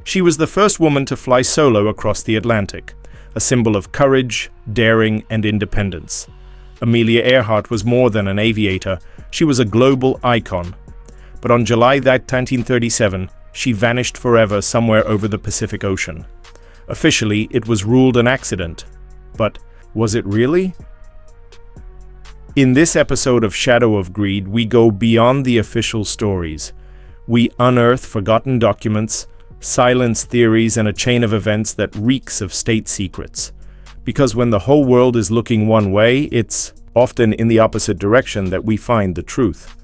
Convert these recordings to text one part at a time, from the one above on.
She was the first woman to fly solo across the Atlantic, a symbol of courage, daring, and independence. Amelia Earhart was more than an aviator, she was a global icon. But on July 1937, she vanished forever somewhere over the Pacific Ocean. Officially, it was ruled an accident. But was it really? In this episode of Shadow of Greed, we go beyond the official stories. We unearth forgotten documents, silence theories, and a chain of events that reeks of state secrets. Because when the whole world is looking one way, it's often in the opposite direction that we find the truth.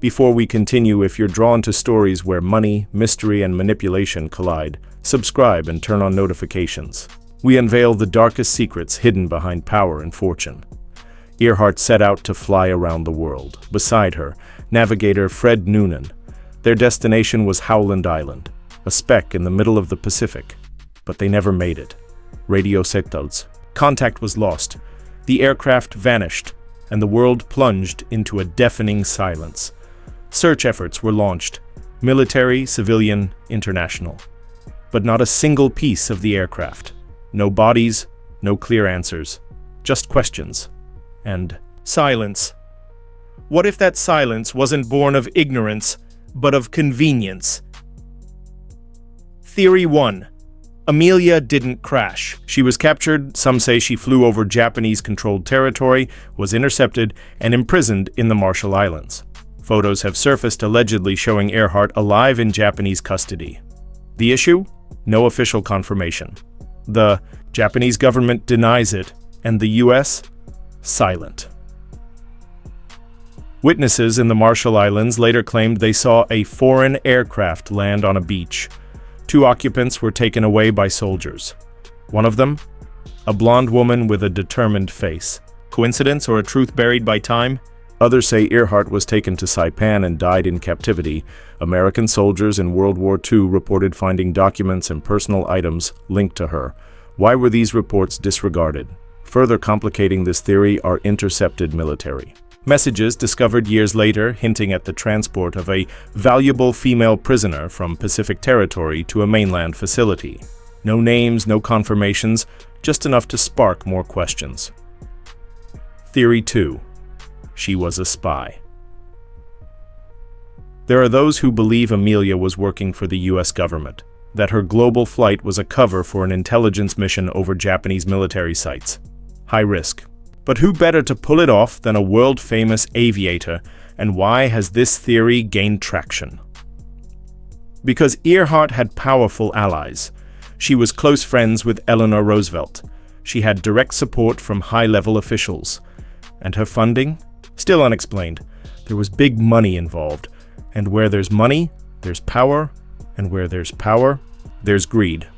Before we continue, if you're drawn to stories where money, mystery, and manipulation collide, subscribe and turn on notifications. We unveil the darkest secrets hidden behind power and fortune. Earhart set out to fly around the world. Beside her, navigator Fred Noonan. Their destination was Howland Island, a speck in the middle of the Pacific. But they never made it. Radio signals. Contact was lost. The aircraft vanished, and the world plunged into a deafening silence. Search efforts were launched, military, civilian, international. But not a single piece of the aircraft. No bodies, no clear answers, just questions. And silence. What if that silence wasn't born of ignorance, but of convenience? Theory 1. Amelia didn't crash. She was captured, some say she flew over Japanese-controlled territory, was intercepted, and imprisoned in the Marshall Islands. Photos have surfaced allegedly showing Earhart alive in Japanese custody. The issue? No official confirmation. The Japanese government denies it, and the U.S. silent. Witnesses in the Marshall Islands later claimed they saw a foreign aircraft land on a beach. 2 occupants were taken away by soldiers. One of them, a blonde woman with a determined face. Coincidence or a truth buried by time? Others say Earhart was taken to Saipan and died in captivity. American soldiers in World War II reported finding documents and personal items linked to her. Why were these reports disregarded? Further complicating this theory are intercepted military messages discovered years later hinting at the transport of a valuable female prisoner from Pacific territory to a mainland facility. No names, no confirmations, just enough to spark more questions. Theory 2. She was a spy. There are those who believe Amelia was working for the U.S. government, that her global flight was a cover for an intelligence mission over Japanese military sites. High risk. But who better to pull it off than a world-famous aviator, and why has this theory gained traction? Because Earhart had powerful allies. She was close friends with Eleanor Roosevelt. She had direct support from high-level officials. And her funding? Still unexplained. There was big money involved. And where there's money, there's power. And where there's power, there's greed.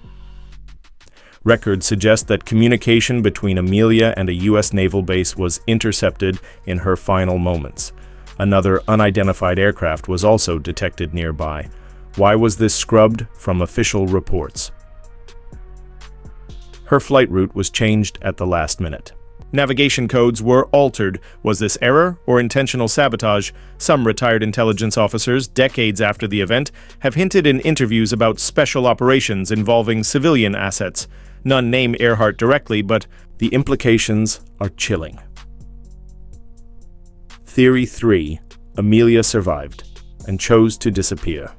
Records suggest that communication between Amelia and a U.S. naval base was intercepted in her final moments. Another unidentified aircraft was also detected nearby. Why was this scrubbed from official reports? Her flight route was changed at the last minute. Navigation codes were altered. Was this error or intentional sabotage? Some retired intelligence officers, decades after the event, have hinted in interviews about special operations involving civilian assets. None name Earhart directly, but the implications are chilling. Theory 3. Amelia survived and chose to disappear.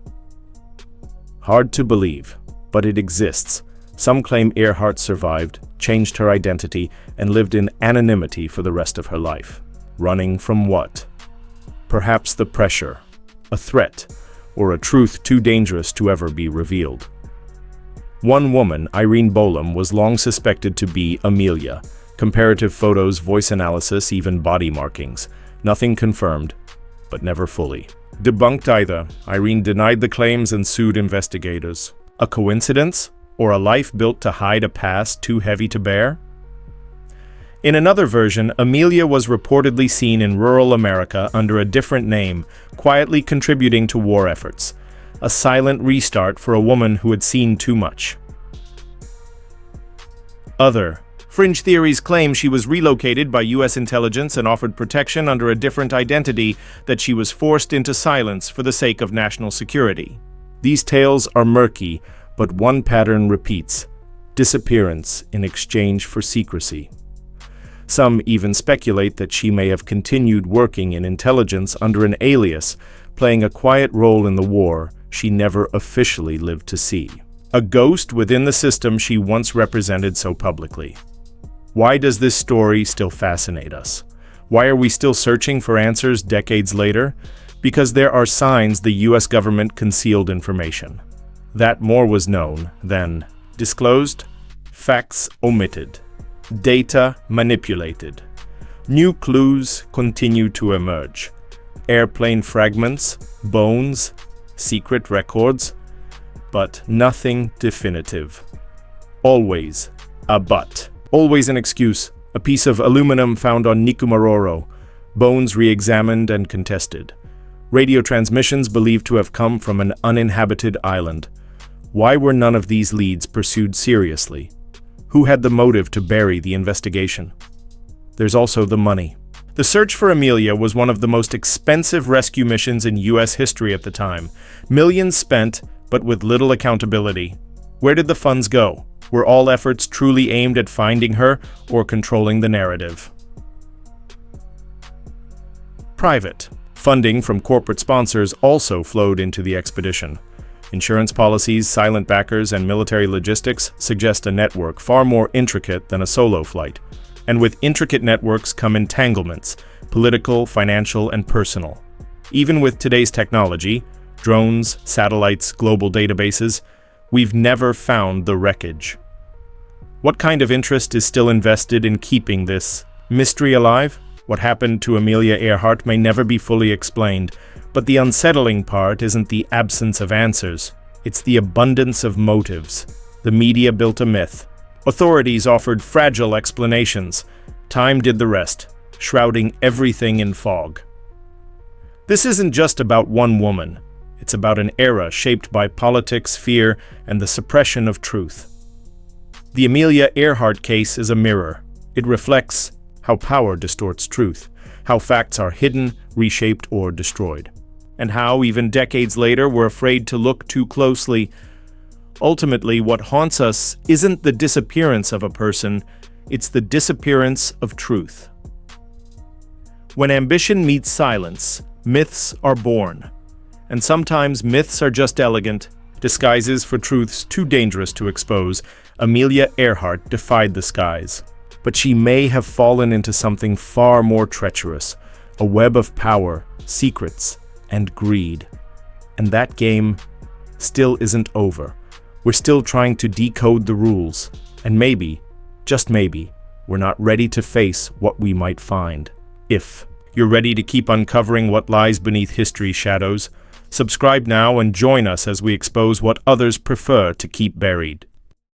Hard to believe, but it exists. Some claim Earhart survived, changed her identity, and lived in anonymity for the rest of her life. Running from what? Perhaps the pressure, a threat, or a truth too dangerous to ever be revealed. One woman, Irene Bolam, was long suspected to be Amelia. Comparative photos, voice analysis, even body markings. Nothing confirmed, but never fully. Debunked either. Irene denied the claims and sued investigators. A coincidence? Or a life built to hide a past too heavy to bear? In another version, Amelia was reportedly seen in rural America under a different name, quietly contributing to war efforts. A silent restart for a woman who had seen too much. Other fringe theories claim she was relocated by U.S. intelligence and offered protection under a different identity, that she was forced into silence for the sake of national security. These tales are murky, but one pattern repeats: disappearance in exchange for secrecy. Some even speculate that she may have continued working in intelligence under an alias, playing a quiet role in the war she never officially lived to see. A ghost within the system she once represented so publicly. Why does this story still fascinate us? Why are we still searching for answers decades later? Because there are signs the US government concealed information. That more was known than disclosed, facts omitted, data manipulated. New clues continue to emerge. Airplane fragments, bones, secret records, but nothing definitive. Always a but. Always an excuse. A piece of aluminum found on Nikumaroro. Bones re-examined and contested. Radio transmissions believed to have come from an uninhabited island. Why were none of these leads pursued seriously? Who had the motive to bury the investigation? There's also the money. The search for Amelia was one of the most expensive rescue missions in US history at the time. Millions spent, but with little accountability. Where did the funds go? Were all efforts truly aimed at finding her or controlling the narrative? Private. Funding from corporate sponsors also flowed into the expedition. Insurance policies, silent backers, and military logistics suggest a network far more intricate than a solo flight. And with intricate networks come entanglements, political, financial, and personal. Even with today's technology, drones, satellites, global databases, we've never found the wreckage. What kind of interest is still invested in keeping this mystery alive? What happened to Amelia Earhart may never be fully explained, but the unsettling part isn't the absence of answers, it's the abundance of motives. The media built a myth. Authorities offered fragile explanations. Time did the rest, shrouding everything in fog. This isn't just about one woman. It's about an era shaped by politics, fear, and the suppression of truth. The Amelia Earhart case is a mirror. It reflects how power distorts truth, how facts are hidden, reshaped, or destroyed, and how, even decades later, we're afraid to look too closely. Ultimately, what haunts us isn't the disappearance of a person, it's the disappearance of truth. When ambition meets silence, myths are born. And sometimes myths are just elegant, disguises for truths too dangerous to expose. Amelia Earhart defied the skies. But she may have fallen into something far more treacherous, a web of power, secrets, and greed. And that game still isn't over. We're still trying to decode the rules, and maybe, just maybe, we're not ready to face what we might find. If you're ready to keep uncovering what lies beneath history's shadows, subscribe now and join us as we expose what others prefer to keep buried.